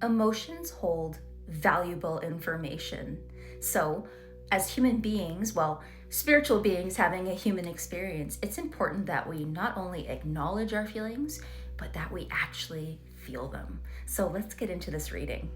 Emotions hold valuable information. So, as human beings, well, spiritual beings having a human experience, it's important that we not only acknowledge our feelings, but that we actually feel them. So let's get into this reading.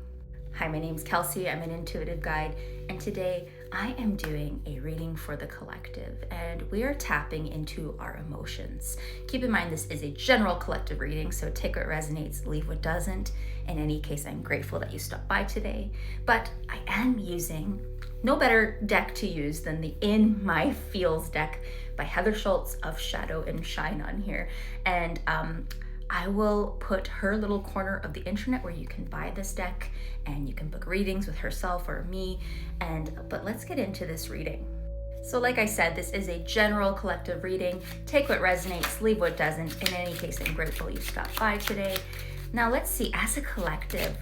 Hi, my name's Kelsey. I'm an intuitive guide, and today I am doing a reading for the collective, and we are tapping into our emotions. Keep in mind, this is a general collective reading, so take what resonates, leave what doesn't. In any case, I'm grateful that you stopped by today, but I am using no better deck to use than the In My Feels deck by Heather Schultz of Shadow and Shine on here. And I will put her little corner of the internet where you can buy this deck and you can book readings with herself or me. But let's get into this reading. So like I said, this is a general collective reading. Take what resonates, leave what doesn't. In any case, I'm grateful you stopped by today. Now let's see, as a collective,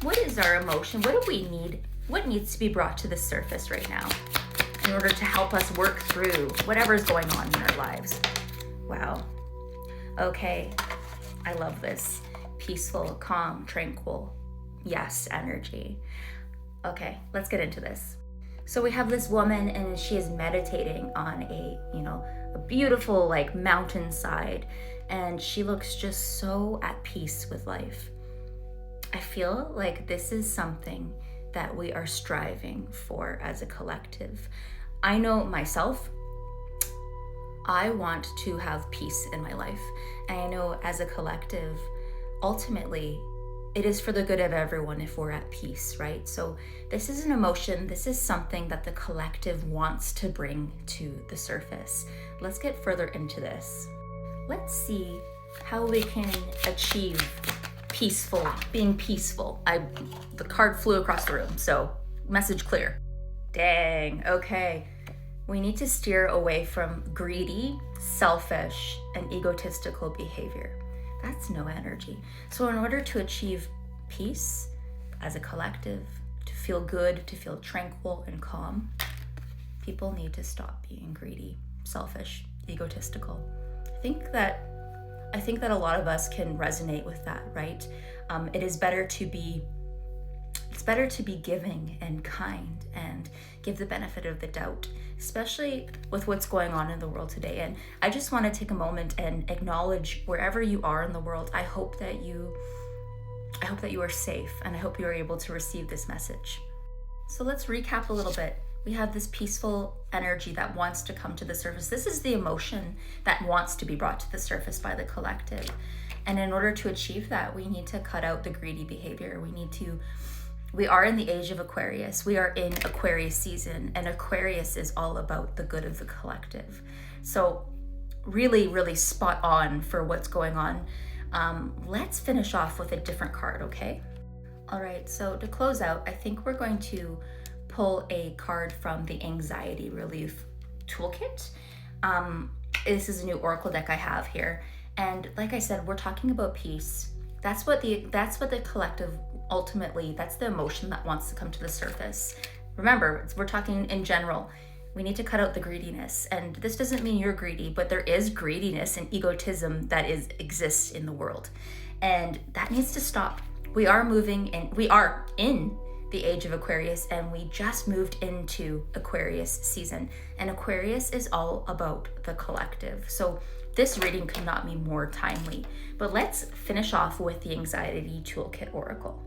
what is our emotion? What do we need? What needs to be brought to the surface right now in order to help us work through whatever is going on in our lives? Wow. Okay, I love this. Peaceful, calm, tranquil, yes, energy. Okay, let's get into this. So we have this woman and she is meditating on a beautiful like mountainside, and she looks just so at peace with life. I feel like this is something that we are striving for as a collective. I know myself, I want to have peace in my life. And I know as a collective, ultimately, it is for the good of everyone if we're at peace, right? So this is an emotion, this is something that the collective wants to bring to the surface. Let's get further into this. Let's see how we can achieve being peaceful. The card flew across the room, so message clear. Dang, okay. We need to steer away from greedy, selfish, and egotistical behavior. That's no energy. So in order to achieve peace as a collective, to feel good, to feel tranquil and calm, people need to stop being greedy, selfish, egotistical. I think that a lot of us can resonate with that, right? It's better to be giving and kind and give the benefit of the doubt, especially with what's going on in the world today. And I just want to take a moment and acknowledge wherever you are in the world. I hope that you are safe, and I hope you are able to receive this message. So let's recap a little bit. We have this peaceful energy that wants to come to the surface. This is the emotion that wants to be brought to the surface by the collective. And in order to achieve that, we need to cut out the greedy behavior. We are in the age of Aquarius. We are in Aquarius season, and Aquarius is all about the good of the collective. So really, really spot on for what's going on. Let's finish off with a different card, okay? All right, so to close out, I think we're going to pull a card from the Anxiety Relief Toolkit. This is a new oracle deck I have here. And like I said, we're talking about peace. That's what the collective, ultimately, that's the emotion that wants to come to the surface. Remember, we're talking in general. We need to cut out the greediness. And this doesn't mean you're greedy, but there is greediness and egotism that exists in the world. And that needs to stop. We are in the age of Aquarius, and we just moved into Aquarius season. And Aquarius is all about the collective. So this reading could not be more timely. But let's finish off with the Anxiety Toolkit Oracle.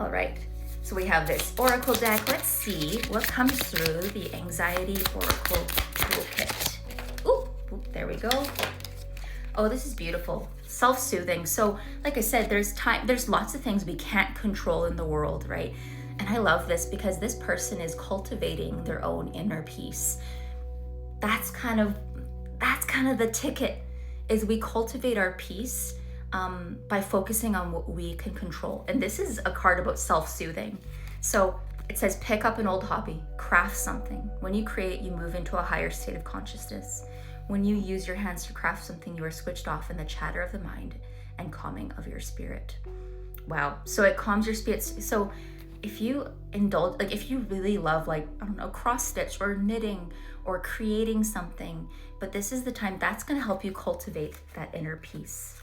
All right, so we have this Oracle deck. Let's see what comes through the Anxiety Oracle Toolkit. Ooh, there we go. Oh, this is beautiful. Self-soothing. So like I said, there's lots of things we can't control in the world, right? And I love this because this person is cultivating their own inner peace. That's kind of the ticket, is we cultivate our peace by focusing on what we can control. And this is a card about self-soothing. So it says, pick up an old hobby, craft something. When you create, you move into a higher state of consciousness. When you use your hands to craft something, you are switched off in the chatter of the mind and calming of your spirit. Wow. So it calms your spirit. So if you indulge, like if you really love, like, I don't know, cross stitch or knitting or creating something, but this is the time that's going to help you cultivate that inner peace.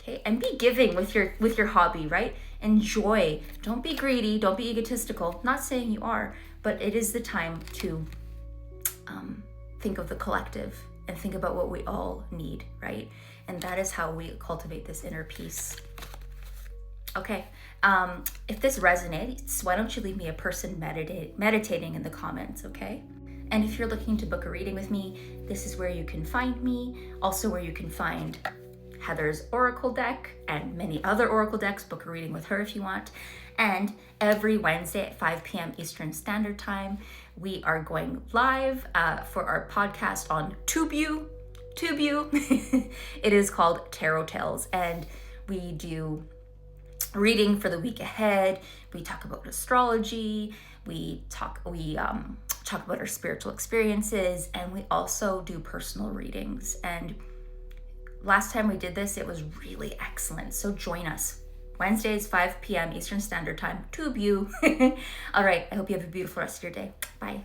Okay, and be giving with your hobby, right? Enjoy. Don't be greedy, don't be egotistical. Not saying you are, but it is the time to think of the collective and think about what we all need, right? And that is how we cultivate this inner peace. Okay, if this resonates, why don't you leave me a person meditating in the comments, okay? And if you're looking to book a reading with me, this is where you can find me. Also where you can find Heather's Oracle deck and many other Oracle decks. Book a reading with her if you want. And every Wednesday at 5 p.m. Eastern Standard Time, we are going live for our podcast on TubeU. It is called Tarot Tales, and we do reading for the week ahead. We talk about astrology. We talk about our spiritual experiences, and we also do personal readings. And last time we did this, it was really excellent. So join us. Wednesdays, 5 p.m. Eastern Standard Time, TubeU. All right, I hope you have a beautiful rest of your day. Bye.